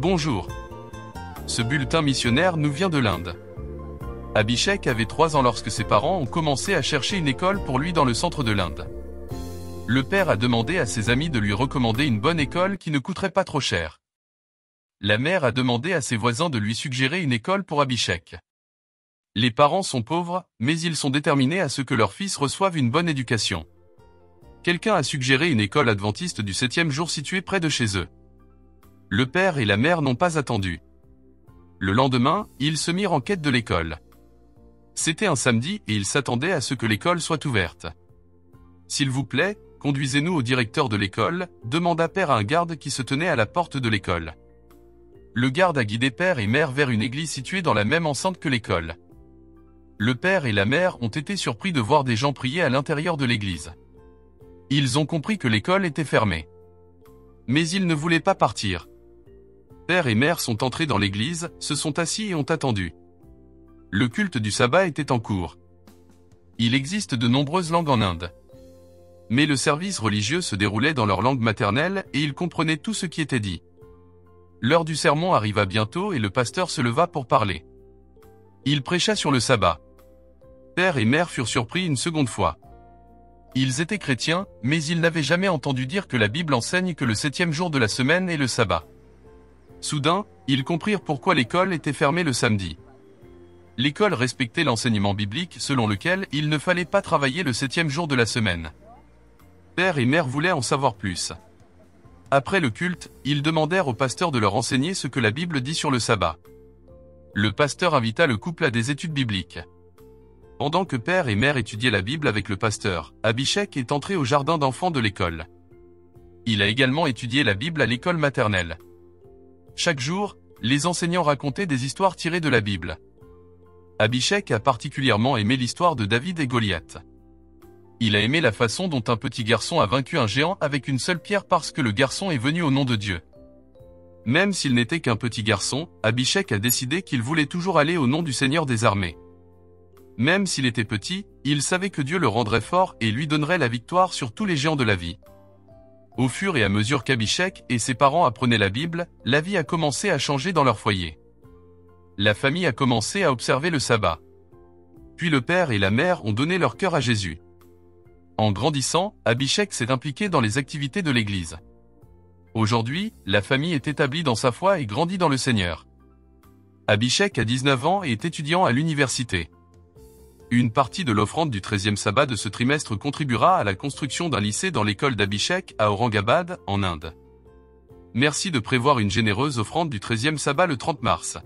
Bonjour. Ce bulletin missionnaire nous vient de l'Inde. Abhishek avait 3 ans lorsque ses parents ont commencé à chercher une école pour lui dans le centre de l'Inde. Le père a demandé à ses amis de lui recommander une bonne école qui ne coûterait pas trop cher. La mère a demandé à ses voisins de lui suggérer une école pour Abhishek. Les parents sont pauvres, mais ils sont déterminés à ce que leur fils reçoive une bonne éducation. Quelqu'un a suggéré une école adventiste du 7e jour située près de chez eux. Le père et la mère n'ont pas attendu. Le lendemain, ils se mirent en quête de l'école. C'était un samedi et ils s'attendaient à ce que l'école soit ouverte. « S'il vous plaît, conduisez-nous au directeur de l'école », demanda père à un garde qui se tenait à la porte de l'école. Le garde a guidé père et mère vers une église située dans la même enceinte que l'école. Le père et la mère ont été surpris de voir des gens prier à l'intérieur de l'église. Ils ont compris que l'école était fermée. Mais ils ne voulaient pas partir. Père et mère sont entrés dans l'église, se sont assis et ont attendu. Le culte du sabbat était en cours. Il existe de nombreuses langues en Inde. Mais le service religieux se déroulait dans leur langue maternelle et ils comprenaient tout ce qui était dit. L'heure du sermon arriva bientôt et le pasteur se leva pour parler. Il prêcha sur le sabbat. Père et mère furent surpris une seconde fois. Ils étaient chrétiens, mais ils n'avaient jamais entendu dire que la Bible enseigne que le 7e jour de la semaine est le sabbat. Soudain, ils comprirent pourquoi l'école était fermée le samedi. L'école respectait l'enseignement biblique selon lequel il ne fallait pas travailler le 7e jour de la semaine. Père et mère voulaient en savoir plus. Après le culte, ils demandèrent au pasteur de leur enseigner ce que la Bible dit sur le sabbat. Le pasteur invita le couple à des études bibliques. Pendant que père et mère étudiaient la Bible avec le pasteur, Abhishek est entré au jardin d'enfants de l'école. Il a également étudié la Bible à l'école maternelle. Chaque jour, les enseignants racontaient des histoires tirées de la Bible. Abhishek a particulièrement aimé l'histoire de David et Goliath. Il a aimé la façon dont un petit garçon a vaincu un géant avec une seule pierre parce que le garçon est venu au nom de Dieu. Même s'il n'était qu'un petit garçon, Abhishek a décidé qu'il voulait toujours aller au nom du Seigneur des armées. Même s'il était petit, il savait que Dieu le rendrait fort et lui donnerait la victoire sur tous les géants de la vie. Au fur et à mesure qu'Abhishek et ses parents apprenaient la Bible, la vie a commencé à changer dans leur foyer. La famille a commencé à observer le sabbat. Puis le père et la mère ont donné leur cœur à Jésus. En grandissant, Abhishek s'est impliqué dans les activités de l'église. Aujourd'hui, la famille est établie dans sa foi et grandit dans le Seigneur. Abhishek a 19 ans et est étudiant à l'université. Une partie de l'offrande du 13e sabbat de ce trimestre contribuera à la construction d'un lycée dans l'école d'Abhishek à Aurangabad, en Inde. Merci de prévoir une généreuse offrande du 13e sabbat le 30 mars.